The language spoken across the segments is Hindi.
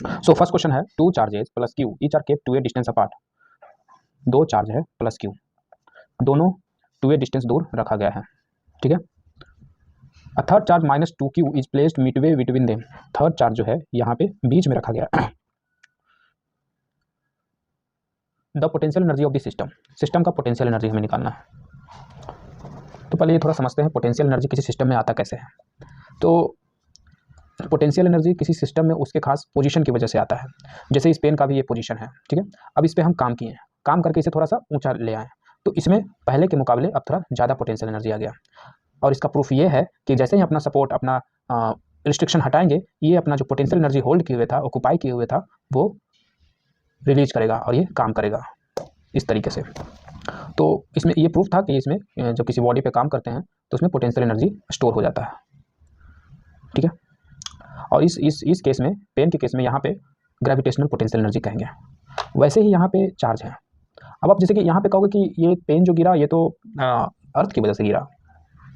सो फर्स्ट क्वेश्चन है, two charges plus q each are kept to a distance apart. दो चार्ज है प्लस क्यू, दोनों टू ए डिस्टेंस दूर रखा गया है, ठीक है। A third charge minus two q is placed midway between them. Third charge जो है यहाँ पे बीच में रखा गया। The potential energy of the system, system का पोटेंशियल एनर्जी हमें निकालना है। तो पहले ये थोड़ा समझते हैं पोटेंशियल एनर्जी किसी सिस्टम में आता कैसे है। तो पोटेंशियल एनर्जी किसी सिस्टम में उसके खास पोजीशन की वजह से आता है। जैसे इस पेन का भी ये पोजीशन है, ठीक है। अब इस पर हम काम किए, काम करके इसे थोड़ा सा ऊंचा ले आए, तो इसमें पहले के मुकाबले अब थोड़ा ज़्यादा पोटेंशियल एनर्जी आ गया। और इसका प्रूफ ये है कि जैसे ही अपना सपोर्ट, अपना रिस्ट्रिक्शन हटाएंगे, ये अपना जो पोटेंशियल एनर्जी होल्ड किए हुए था, ऑक्यूपाई किए हुए था, वो रिलीज करेगा और ये काम करेगा इस तरीके से। तो इसमें ये प्रूफ था कि इसमें जब किसी बॉडी पे काम करते हैं तो उसमें पोटेंशियल एनर्जी स्टोर हो जाता है, ठीक है। और इस केस में, पेन के केस में, यहाँ पे ग्रेविटेशनल पोटेंशियल एनर्जी कहेंगे। वैसे ही यहाँ पे चार्ज है। अब आप जैसे कि यहाँ पे कहोगे कि ये पेन जो गिरा ये तो अर्थ की वजह से गिरा,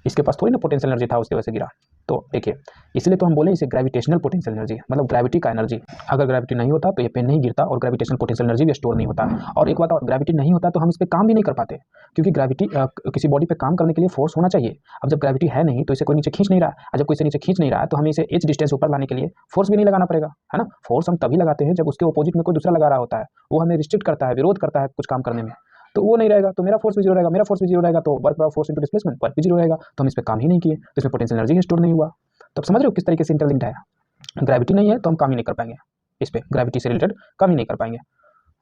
इसके पास थोड़ी ना पोटेंशियल एनर्जी था, उसकी वजह से गिरा। तो देखिए, इसलिए तो हम बोले इसे ग्रेविटेशनल पोटेंशियल एनर्जी, मतलब ग्रेविटी का एनर्जी। अगर ग्रेविटी नहीं होता तो ये पेन नहीं गिरता और ग्रेविटेशनल पोटेंशियल एनर्जी भी स्टोर नहीं होता। और एक बात और, ग्रेविटी नहीं होता तो हम इस पर काम भी नहीं कर पाते, क्योंकि ग्रेविटी किसी बॉडी पे काम करने के लिए फोर्स होना चाहिए। अब जब ग्रेविटी है नहीं तो इसे कोई नीचे खींच नहीं रहा है, और जब कोई इसे नीचे खींच नहीं रहा है तो हमें इसे एच डिस्टेंस ऊपर लाने के लिए फोर्स भी नहीं लगाना पड़ेगा, है ना। फोर्स हम तभी लगाते हैं जब उसके अपोजिट में कोई दूसरा लगा रहा होता है, वो हमें रिस्ट्रिक्ट करता है, विरोध करता है कुछ काम करने में। तो वो नहीं रहेगा तो मेरा फोर्स भी जीरो रहेगा, मेरा फोर्स भी जीरो रहेगा, तो work by force into displacement, work भी जीरो रहेगा। तो हम इस पर काम ही नहीं किए, तो इसमें पोटेंशियल एनर्जी स्टोर नहीं हुआ। तब समझ रहे हो किस तरीके से इंटरलिंक्ड है। ग्रेविटी नहीं है तो हम काम ही नहीं कर पाएंगे, इस पर ग्रेविटी से रिलेटेड काम ही नहीं कर पाएंगे,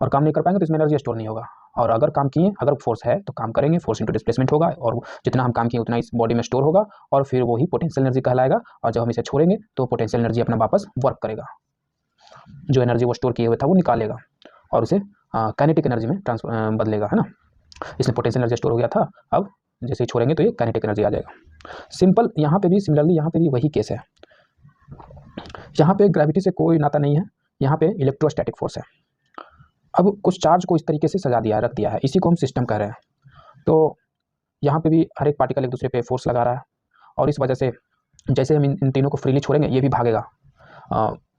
और काम नहीं कर पाएंगे तो इसमें एनर्जी स्टोर नहीं होगा। और अगर काम किए, अगर फोर्स है तो काम करेंगे, फोर्स इंटू डिस्प्लेसमेंट होगा, और जितना हम काम किए उतना इस बॉडी में स्टोर होगा, और फिर वही पोटेंशियल एनर्जी कहलाएगा। और जब हम इसे छोड़ेंगे तो पोटेंशियल एनर्जी अपना वापस वर्क करेगा, जो एनर्जी वो स्टोर किए हुए था वो निकालेगा और उसे काइनेटिक एनर्जी में बदलेगा, है ना। इसमें पोटेंशियल एनर्जी स्टोर हो गया था, अब जैसे ही छोड़ेंगे तो ये काइनेटिक एनर्जी आ जाएगा। सिंपल, यहाँ पे भी सिमिलरली यहाँ पे भी वही केस है। यहाँ पे ग्रेविटी से कोई नाता नहीं है, यहाँ पे इलेक्ट्रोस्टैटिक फोर्स है। अब कुछ चार्ज को इस तरीके से सजा दिया, रख दिया है, इसी को हम सिस्टम कह रहे हैं। तो यहाँ पे भी हर एक पार्टिकल एक दूसरे पे फोर्स लगा रहा है, और इस वजह से जैसे हम इन तीनों को फ्रीली छोड़ेंगे ये भी भागेगा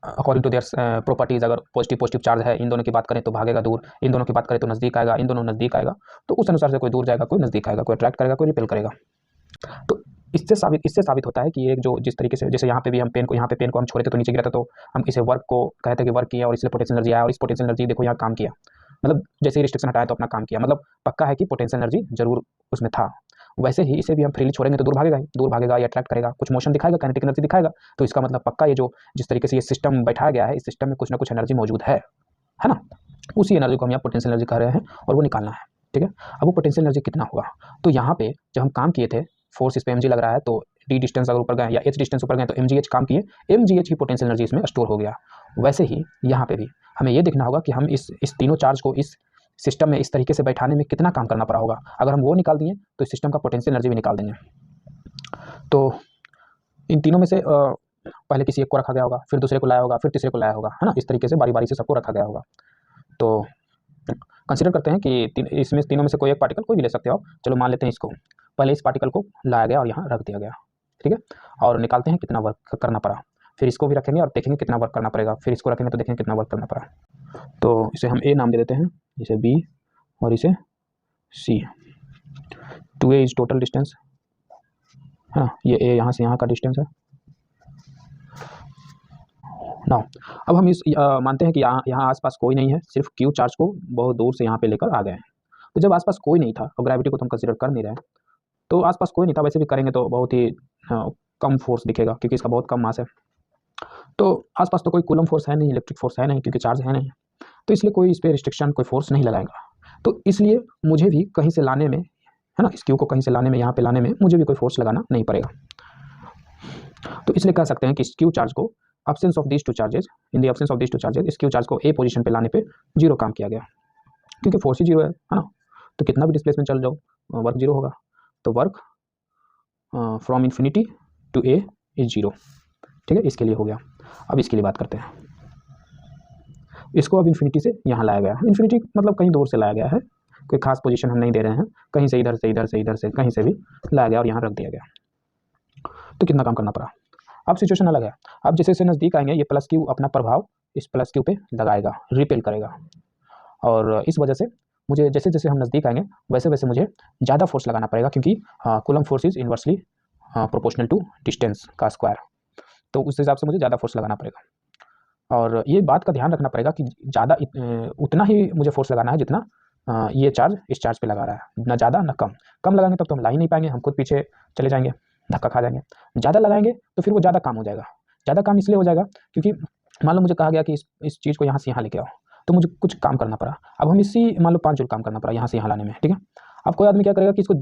अकॉर्डिंग टू देयर प्रॉपर्टीज। अगर पॉजिटिव चार्ज है, इन दोनों की बात करें तो भागेगा दूर, इन दोनों की बात करें तो नज़दीक आएगा, इन दोनों नज़दीक आएगा, तो उस अनुसार से कोई दूर जाएगा, कोई नज़दीक आएगा, कोई अट्रैक्ट करेगा, कोई रिपेल करेगा। तो इससे साबित होता है कि एक जो जिस तरीके से, जैसे यहाँ पे भी हम पेन को, यहाँ पे पेन को हम छोड़े थे तो नीचे गिरा था, तो हम इसे वर्क को कहते हैं कि वर्क किया और इसलिए पोटेंशियल एनर्जी आया, और इस पोटेंशियल एनर्जी देखो यहाँ काम किया, मतलब जैसे ही रिस्ट्रिक्शन हटाया तो अपना काम किया, मतलब पक्का है कि पोटेंशियल एनर्जी जरूर उसमें था। वैसे ही इसे भी हम फ्रीली छोड़ेंगे तो दूर भागेगा ही, दूर भागेगा या अट्रैक्ट करेगा, कुछ मोशन दिखाएगा, काइनेटिक एनर्जी दिखाएगा। तो इसका मतलब पक्का ये जो जिस तरीके से ये सिस्टम बैठाया गया है, इस सिस्टम में कुछ ना कुछ एनर्जी मौजूद है ना। उसी एनर्जी को हम यहाँ पोटेंशियल एनर्जी कह रहे हैं, और वो निकालना है, ठीक है। अब वो पोटेंशियल एनर्जी कितना होगा, तो यहाँ पे जब हम काम किए थे, फोर्स इस पर mg लग रहा है, तो d डिस्टेंस अगर ऊपर गए या h डिस्टेंस ऊपर गए तो mgh काम किए, mgh की पोटेंशियल एनर्जी इसमें स्टोर हो गया। वैसे ही यहाँ पे भी हमें ये देखना होगा कि हम इस तीनों चार्ज को इस सिस्टम में इस तरीके से बैठाने में कितना काम करना पड़ा होगा। अगर हम वो निकाल दिए तो इस सिस्टम का पोटेंशियल एनर्जी भी निकाल देंगे। तो इन तीनों में से पहले किसी एक को रखा गया होगा, फिर दूसरे को लाया होगा, फिर तीसरे को लाया होगा, है ना। इस तरीके से बारी बारी से सबको रखा गया होगा। तो कंसिडर करते हैं कि इसमें तीनों में से कोई एक पार्टिकल, कोई भी ले सकते हो, चलो मान लेते हैं इसको। पहले इस पार्टिकल को लाया गया और यहाँ रख दिया गया, ठीक है, और निकालते हैं कितना वर्क करना पड़ा। फिर इसको भी रखेंगे और देखेंगे कितना वर्क करना पड़ेगा, फिर इसको रखेंगे तो देखेंगे कितना वर्क करना पड़ा। तो इसे हम ए नाम दे देते हैं, इसे बी और इसे सी। 2a इज टोटल डिस्टेंस, हाँ, ये ए यहाँ से यहाँ का डिस्टेंस है। नाउ अब हम इस मानते हैं कि यहाँ आसपास कोई नहीं है, सिर्फ क्यू चार्ज को बहुत दूर से यहाँ पे लेकर आ गए हैं। तो जब आसपास कोई नहीं था और ग्रेविटी को तो हम कंसिडर कर नहीं रहे, तो आसपास कोई नहीं था, वैसे भी करेंगे तो बहुत ही कम फोर्स दिखेगा क्योंकि इसका बहुत कम मास है। तो आसपास तो कोई कूलम फोर्स है नहीं, इलेक्ट्रिक फोर्स है नहीं, क्योंकि चार्ज है नहीं, तो इसलिए कोई इस पर रिस्ट्रिक्शन, कोई फोर्स नहीं लगाएगा। तो इसलिए मुझे भी कहीं से लाने में, है ना, इस क्यू को कहीं से लाने में, यहाँ पे लाने में मुझे भी कोई फोर्स लगाना नहीं पड़ेगा। तो इसलिए कह सकते हैं कि इस क्यू चार्ज को absence of these two charges, in the absence of these two charges, इस क्यू चार्ज को ए पोजीशन पे लाने पे जीरो काम किया गया, क्योंकि फोर्स ही जीरो है ना। तो कितना भी डिस्प्लेसमेंट चल जाओ, वर्क जीरो होगा। तो work from infinity to a is zero, ठीक है, इसके लिए हो गया। अब इसके लिए बात करते हैं, इसको अब इन्फिनिटी से यहाँ लाया गया। इन्फिनिटी मतलब कहीं दूर से लाया गया है, कोई खास पोजीशन हम नहीं दे रहे हैं, कहीं से इधर से इधर से इधर से कहीं से भी लाया गया और यहाँ रख दिया गया। तो कितना काम करना पड़ा। अब सिचुएशन अलग है, अब जैसे जैसे नज़दीक आएंगे ये प्लस क्यू अपना प्रभाव इस प्लस क्यू पे लगाएगा, रिपेल करेगा। और इस वजह से मुझे जैसे जैसे हम नज़दीक आएंगे वैसे वैसे मुझे ज़्यादा फोर्स लगाना पड़ेगा, क्योंकि Coulomb force is inversely proportional to distance का स्क्वायर। तो उस हिसाब से मुझे ज़्यादा फोर्स लगाना पड़ेगा। और ये बात का ध्यान रखना पड़ेगा कि ज़्यादा उतना ही मुझे फोर्स लगाना है जितना ये चार्ज इस चार्ज पे लगा रहा है, ना ज़्यादा ना कम। कम लगाएंगे तब तो हम ला ही नहीं पाएंगे, हम खुद पीछे चले जाएंगे, धक्का खा जाएंगे। ज़्यादा लगाएंगे तो फिर वो ज़्यादा काम हो जाएगा। ज़्यादा काम इसलिए हो जाएगा क्योंकि मान लो मुझे कहा गया कि इस चीज़ को यहाँ से यहाँ लेके आओ, तो मुझे कुछ काम करना पड़ा। अब हम इसी मान लो 5 जूल काम करना पड़ा यहाँ से यहाँ लाने में, ठीक है। अब कोई आदमी क्या करेगा कि इसको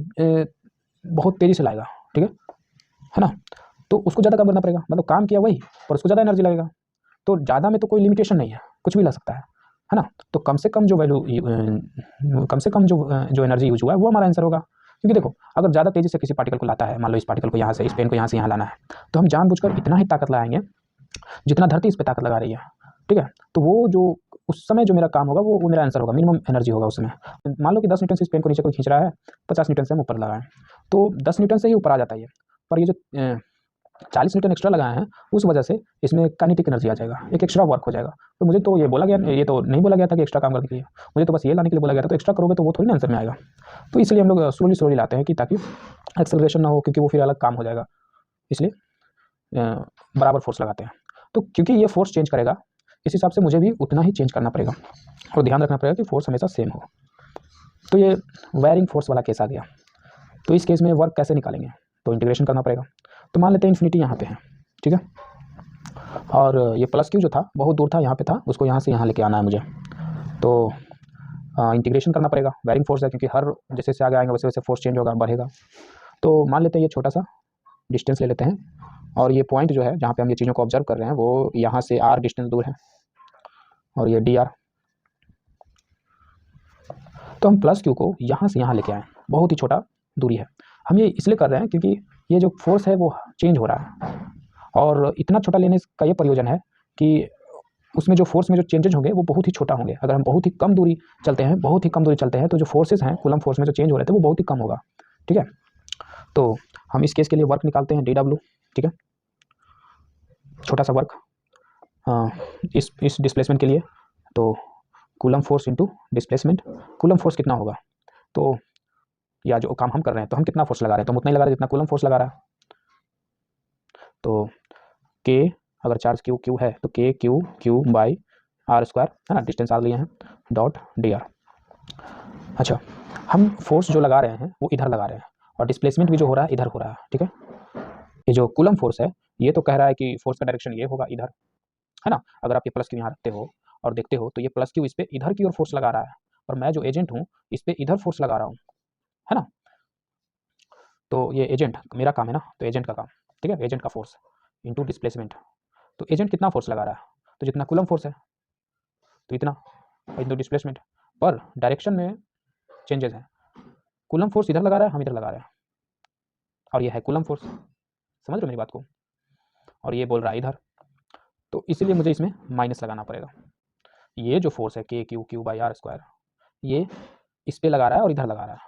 बहुत तेज़ी से लाएगा, ठीक है ना, तो उसको ज़्यादा काम करना पड़ेगा, मतलब काम किया वही पर उसको ज़्यादा एनर्जी लगेगा। तो ज़्यादा में तो कोई लिमिटेशन नहीं है, कुछ भी ला सकता है ना। तो कम से कम जो वैल्यू कम से कम जो एनर्जी यूज हुआ है वो हमारा आंसर होगा। क्योंकि देखो अगर ज़्यादा तेज़ी से किसी पार्टिकल को लाता है, मान लो इस पार्टिकल को यहाँ से, इस पेन को यहाँ से यहाँ लाना है, तो हम जानबूझकर इतना ही ताकत लगाएंगे जितना धरती इस पर ताकत लगा रही है, ठीक है। तो वो जो उस समय जो मेरा काम होगा वो मेरा आंसर होगा, मिनिमम एनर्जी होगा उस समय। मान लो कि 10 न्यूटन से इस पेन को नीचे कोई खींच रहा है, 50 न्यूटन से हम ऊपर लगाएं, तो 10 न्यूटन से ही ऊपर आ जाता है ये। पर ये जो 40 न्यूटन एक्स्ट्रा लगाए हैं उस वजह से इसमें काइनेटिक एनर्जी आ जाएगा, एक एक्स्ट्रा वर्क हो जाएगा। तो मुझे तो ये बोला गया, ये तो नहीं बोला गया था कि एक्स्ट्रा काम करने के लिए, मुझे तो बस ये लाने के लिए बोला गया था। तो एक्स्ट्रा करोगे तो वो थोड़ी ना आंसर में आएगा। तो इसलिए हम लोग स्लोली लाते हैं कि ताकि एक्सेलरेशन ना हो, क्योंकि वो फिर अलग काम हो जाएगा, इसलिए बराबर फोर्स लगाते हैं। तो क्योंकि ये फोर्स चेंज करेगा इस हिसाब से मुझे भी उतना ही चेंज करना पड़ेगा और ध्यान रखना पड़ेगा कि फोर्स हमेशा सेम हो। तो ये वायरिंग फोर्स वाला केस आ गया। तो इस केस में वर्क कैसे निकालेंगे, तो इंटीग्रेशन करना पड़ेगा। तो मान लेते हैं इन्फिनिटी यहाँ पे है, ठीक है, और ये प्लस क्यू जो था बहुत दूर था, यहाँ पे था, उसको यहाँ से यहाँ लेके आना है मुझे। तो इंटीग्रेशन करना पड़ेगा, वायरिंग फोर्स है, क्योंकि हर जैसे जैसे आगे आएंगे वैसे वैसे फोर्स चेंज होगा, बढ़ेगा। तो मान लेते हैं ये छोटा सा डिस्टेंस ले लेते हैं, और ये पॉइंट जो है जहाँ पे हम ये चीज़ों को ऑब्जर्व कर रहे हैं वो यहाँ से r डिस्टेंस दूर है, और ये dr। तो हम प्लस क्यू को यहाँ से यहाँ लेके आए, बहुत ही छोटा दूरी है। हम ये इसलिए कर रहे हैं क्योंकि ये जो फोर्स है वो चेंज हो रहा है, और इतना छोटा लेने का ये प्रयोजन है कि उसमें जो फोर्स में जो चेंजेज होंगे वो बहुत ही छोटा होंगे। अगर हम बहुत ही कम दूरी चलते हैं, बहुत ही कम दूरी चलते हैं, तो जो फोर्सेस हैं कूलम फोर्स में जो चेंज हो रहे थे वो बहुत ही कम होगा, ठीक है। तो हम इस केस के लिए वर्क निकालते हैं dw, ठीक है, छोटा सा वर्क इस डिस्प्लेसमेंट के लिए। तो coulomb force into displacement, coulomb force कितना होगा, तो या जो काम हम कर रहे हैं तो हम कितना फोर्स लगा रहे हैं, तो हम उतना ही लगा रहे हैं जितना कूलम फोर्स लगा रहा है। तो k अगर चार्ज क्यू है तो k बाई r स्क्वायर, है ना, डिस्टेंस r लिए हैं, डॉट dr। अच्छा, हम फोर्स जो लगा रहे हैं वो इधर लगा रहे हैं, और डिस्प्लेसमेंट भी जो हो रहा है इधर हो रहा है, ठीक है। ये जो कूलम फोर्स है ये तो कह रहा है कि फोर्स का डायरेक्शन ये होगा इधर, है ना। अगर आप ये प्लस क्यू यहाँ रखते हो और देखते हो तो ये प्लस क्यू इस पर इधर की ओर फोर्स लगा रहा है, और मैं जो एजेंट हूँ इस पर इधर फोर्स लगा रहा हूँ, है ना। तो ये एजेंट मेरा काम है ना, तो एजेंट का काम, ठीक है, एजेंट का फोर्स इंटू डिस्प्लेसमेंट। तो एजेंट कितना फोर्स लगा रहा है, तो जितना कूलम फोर्स है तो इतना, इंटू डिस्प्लेसमेंट। पर डायरेक्शन में चेंजेस हैं, कूलम फोर्स इधर लगा रहा है, हम इधर लगा रहे हैं, और ये है कूलम फोर्स, समझ रहे हो मेरी बात को, और ये बोल रहा है इधर। तो इसलिए मुझे इसमें माइनस लगाना पड़ेगा। ये जो फोर्स है k Q by r square, ये इस पे लगा रहा है और इधर लगा रहा है,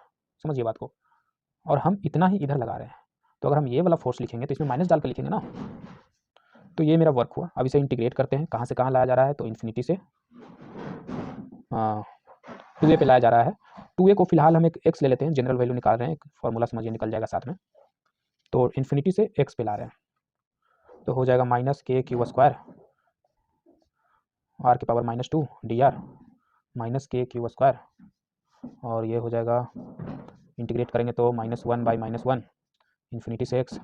समझिए बात को, और हम इतना ही इधर लगा रहे हैं। तो अगर हम ये वाला फोर्स लिखेंगे तो इसमें माइनस डाल कर लिखेंगे ना। तो ये मेरा वर्क हुआ। अब इसे इंटीग्रेट करते हैं, कहाँ से कहाँ लाया जा रहा है, तो इन्फिनिटी से 2a पे लाया जा रहा है। 2a को फिलहाल हम एक x ले लेते हैं, जनरल वैल्यू निकाल रहे हैं, एक फॉर्मूला समझिए निकल जाएगा साथ में। तो इन्फिनिटी से x पे ला रहे हैं, तो हो जाएगा minus k q square r की power -2 dr minus k q square, और ये हो जाएगा इंटीग्रेट करेंगे तो -1 बाई -1 इन्फिनिटी से x,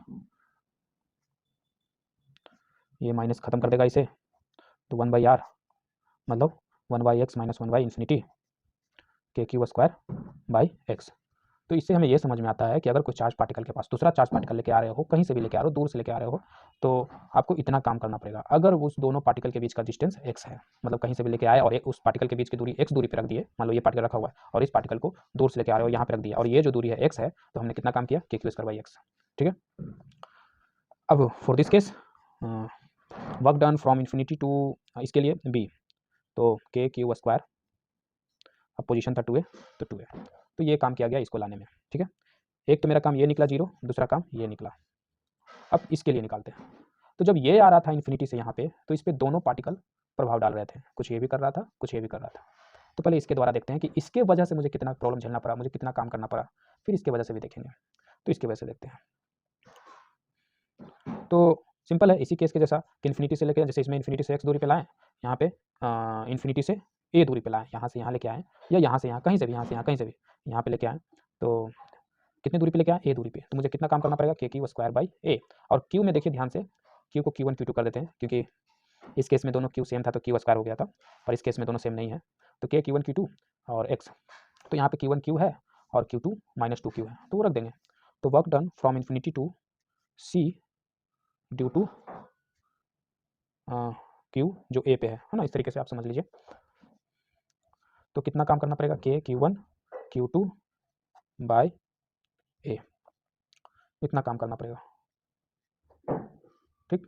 ये माइनस खत्म कर देगा इसे, तो 1 बाई r मतलब 1 by x minus 1 by infinity k q square by x। तो इससे हमें ये समझ में आता है कि अगर कोई चार्ज पार्टिकल के पास दूसरा चार्ज पार्टिकल लेके आ रहे हो, कहीं से भी लेके आ रहे हो, दूर से लेके आ रहे हो, तो आपको इतना काम करना पड़ेगा। अगर उस दोनों पार्टिकल के बीच का डिस्टेंस x है, मतलब कहीं से भी लेके आए और उस पार्टिकल के बीच की दूरी x दूरी पे रख दिए, मान लो ये पार्टिकल रखा हुआ है और इस पार्टिकल को दूर से लेके आ रहे हो यहाँ पे रख दिया, और ये जो दूरी है x है, तो हमने कितना काम किया, k q square by x, ठीक है। अब for this case work done from infinity to, इसके लिए b, तो k क्यू स्क्वायर, अब पोजीशन था 2a, तो 2a, तो ये काम किया गया इसको लाने में, ठीक है। एक तो मेरा काम ये निकला 0, दूसरा काम ये निकला। अब इसके लिए निकालते हैं। तो जब ये आ रहा था इन्फिनिटी से यहाँ पे, तो इस पे दोनों पार्टिकल प्रभाव डाल रहे थे, कुछ ये भी कर रहा था, कुछ ये भी कर रहा था। तो पहले इसके द्वारा देखते हैं कि इसके वजह से मुझे कितना प्रॉब्लम झेलना पड़ा, मुझे कितना काम करना पड़ा, फिर इसके वजह से भी देखेंगे। तो इसकी वजह से देखते हैं। तो सिंपल है, इसी केस के जैसा कि इन्फिनिटी से लेकर, जैसे इसमें इन्फिनिटी से x दूरी पे लाएँ, यहाँ पे इन्फिनिटी से a दूरी पे लाएँ, यहाँ से यहाँ लेके आएँ, या यहाँ से यहाँ, कहीं से भी, यहाँ से यहाँ, कहीं से भी यहाँ पे लेके आएँ, तो कितनी दूरी पे लेके आएँ, a दूरी पे। तो मुझे कितना काम करना पड़ेगा, k q square by a। और q में देखिए ध्यान से, q को q1 q2 कर देते हैं, क्योंकि इस केस में दोनों q सेम था तो q स्क्वायर हो गया था, और इस केस में दोनों सेम नहीं है, तो k q1 q2 और x। तो यहाँ पे q1 q है और q2 माइनस 2q है, तो वो रख देंगे। तो work done from infinity to c due to q जो a पे है ना, इस तरीके से आप समझ लीजिए। तो कितना काम करना पड़ेगा, k q1 q2 bye a, इतना काम करना पड़ेगा। ठीक,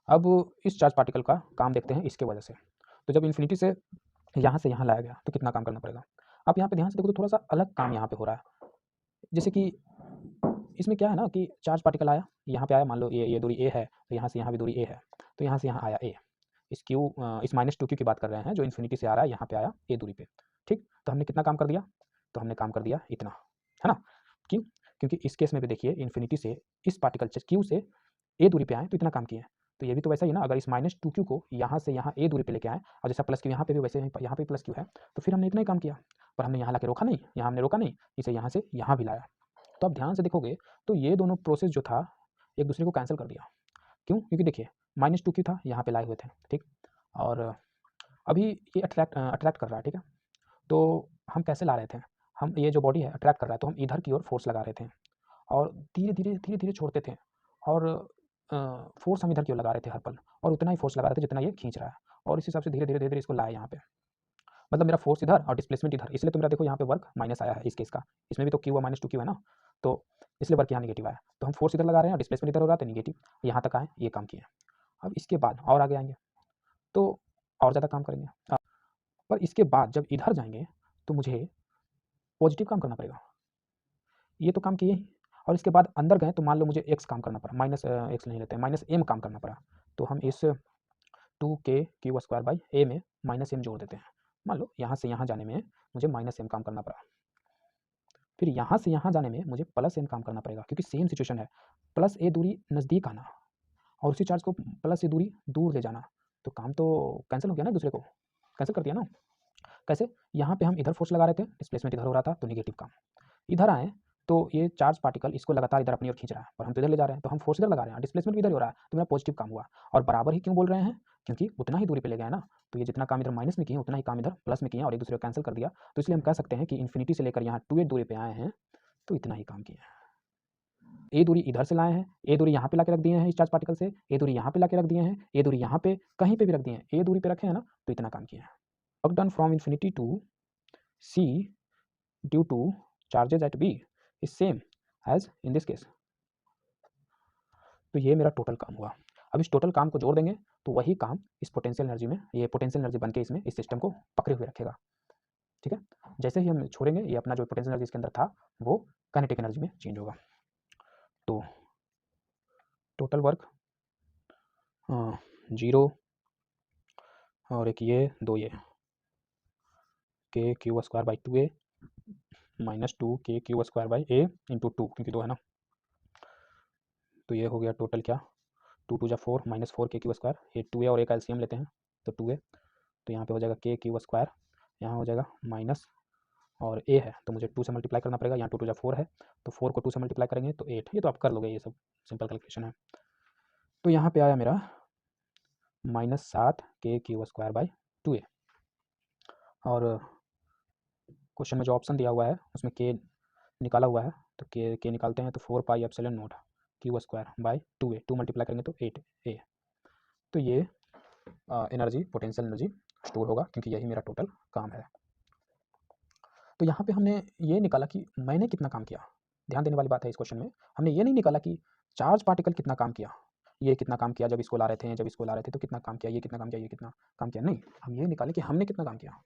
अब इस चार्ज पार्टिकल का काम देखते हैं इसके वजह से। तो जब इन्फिनिटी से यहाँ लाया गया तो कितना काम करना पड़ेगा। आप यहाँ पे ध्यान से देखो तो थोड़ा सा अलग काम यहाँ पे हो रहा है। जैसे कि इसमें क्या है ना कि चार्ज पार्टिकल आया, यहाँ पे आया, मान लो ये दूरी a है, तो यहाँ से यहाँ भी दूरी a है, तो यहाँ से यहाँ आया a। इस माइनस 2q की बात कर रहे हैं, जो इन्फिनिटी से आ रहा है, यहाँ पे आया a दूरी पे। ठीक, तो हमने कितना काम कर दिया, तो हमने काम कर दिया इतना, है ना। क्यों, क्योंकि इस केस में भी देखिए इन्फिनिटी से इस पार्टिकल q से a दूरी पे आए तो इतना काम किए। तो ये भी तो वैसा ही ना, अगर इस माइनस 2q को यहाँ से यहाँ a दूरी पे लेके आए, और जैसा प्लस q यहाँ पे भी वैसे यहाँ पे प्लस q है, तो फिर हमने इतना ही काम किया। पर हमने यहाँ लाके रोका नहीं, यहाँ हमने रोका नहीं, इसे यहाँ से यहाँ भी लाया। तो आप ध्यान से देखोगे तो ये दोनों प्रोसेस जो था एक दूसरे को कैंसिल कर दिया। क्यों, क्योंकि देखिए माइनस 2q था, यहाँ पे लाए हुए थे, ठीक, और अभी ये अट्रैक्ट कर रहा है, ठीक है। तो हम कैसे ला रहे थे, हम ये जो बॉडी है अट्रैक्ट कर रहा है, तो हम इधर की ओर फोर्स लगा रहे थे और धीरे धीरे छोड़ते थे, और फोर्स हम इधर की ओर लगा रहे थे हर पल, और उतना ही फोर्स लगा रहे थे जितना ये खींच रहा है, और इस हिसाब से धीरे धीरे इसको लाए यहाँ पे। मतलब मेरा फोर्स इधर और डिस्प्लेसमेंट इधर, इसलिए तो मेरा देखो यहाँ पे वर्क माइनस आया है इस केस का। इसमें भी तो क्यू माइनस 2q है ना, तो इसलिए वर्क यहाँ निगेटिव आया। तो हम फोर्स इधर लगा रहे हैं और डिस्प्लेसमेंट इधर हो रहा था निगेटिव, यहाँ तक आए, ये काम किए। अब इसके बाद और आगे आएंगे तो और ज़्यादा काम करेंगे, पर इसके बाद जब इधर जाएंगे तो मुझे पॉजिटिव काम करना पड़ेगा। ये तो काम किए ही, और इसके बाद अंदर गए तो मान लो मुझे एक्स काम करना पड़ा, माइनस एक्स नहीं लेते हैं, माइनस एम काम करना पड़ा। तो हम इस 2k क्यू स्क्वायर बाई ए में माइनस एम जोड़ देते हैं। मान लो यहाँ से यहाँ जाने में मुझे माइनस एम काम करना पड़ा, फिर यहाँ से यहाँ जाने में मुझे प्लस एम काम करना पड़ेगा, क्योंकि सेम सिचुएशन है, प्लस ए दूरी नज़दीक आना और उसी चार्ज को प्लस ए दूरी दूर ले जाना, तो काम तो कैंसिल हो गया ना, दूसरे को कैंसिल कर दिया ना। कैसे, यहाँ पे हम इधर फोर्स लगा रहे थे, डिस्प्लेसमेंट इधर हो रहा था तो निगेटिव काम, इधर आए तो ये चार्ज पार्टिकल इसको लगातार इधर अपनी ओर खींच रहा है, और हम तो इधर ले जा रहे हैं, तो हम फोर्स इधर लगा रहे हैं, डिस्प्लेसमेंट भी इधर हो रहा है, तो मेरा पॉजिटिव काम हुआ। और बराबर ही क्यों बोल रहे हैं, क्योंकि उतना ही दूरी पे ले गए ना, तो ये जितना काम इधर माइनस में किए उतना ही काम इधर प्लस में किए और एक दूसरे को कैंसिल कर दिया। तो इसलिए हम कह सकते हैं कि इन्फिनिटी से लेकर यहाँ 2a दूरी पे आए हैं तो इतना ही काम किए हैं। ए दूरी इधर से लाए हैं, ए दूरी यहाँ पे ला के रख दिए हैं इस चार्ज पार्टिकल से, ए दूरी यहाँ पे ला के रख दिए हैं, ए दूरी यहाँ पे कहीं पे भी रख दिए हैं, ए दूरी पे रखे हैं ना, तो इतना काम किए हैं। Work done from infinity to c due to charges at b is same as in this case। तो ये मेरा टोटल काम हुआ। अब इस टोटल काम को जोड़ देंगे तो वही काम इस पोटेंशियल एनर्जी में, ये पोटेंशियल एनर्जी बन के इसमें इस सिस्टम को पकड़े हुए रखेगा। ठीक है, जैसे ही हम छोड़ेंगे ये अपना जो पोटेंशियल एनर्जी इसके अंदर था वो काइनेटिक एनर्जी में चेंज होगा। तो टोटल वर्क 0 और एक ये 2 ये k q square by 2a minus 2k Q square by a into 2, क्योंकि 2 है ना, तो ये हो गया टोटल क्या, 2 2 जा 4 माइनस 4k क्यू स्क्वायर, ये 2a और एक एलसीएम लेते हैं तो 2a, तो यहाँ पे हो जाएगा k क्यू स्क्वायर, यहाँ हो जाएगा माइनस, और a है तो मुझे 2 से मल्टीप्लाई करना पड़ेगा, यहाँ 2 2 जा 4 है तो 4 को 2 से मल्टीप्लाई करेंगे तो 8, ये तो आप कर लोगे, ये सब सिंपल कैलकुलेशन है। तो यहाँ पे आया मेरा minus 7k Q square by 2a, और क्वेश्चन में जो ऑप्शन दिया हुआ है उसमें k निकाला हुआ है, तो k निकालते हैं तो 4 pi epsilon not Q square by 2a, 2 multiply करेंगे तो 8a। तो ये एनर्जी, पोटेंशियल एनर्जी स्टोर होगा, क्योंकि यही मेरा टोटल काम है। तो यहाँ पे हमने ये निकाला कि मैंने कितना काम किया। ध्यान देने वाली बात है इस क्वेश्चन में, हमने ये नहीं निकाला कि चार्ज पार्टिकल कितना काम किया, ये कितना काम किया जब इसको ला रहे थे, जब इसको ला रहे थे तो कितना काम किया, ये कितना काम किया, ये कितना काम किया, नहीं, हम ये निकाले कि हमने कितना काम किया।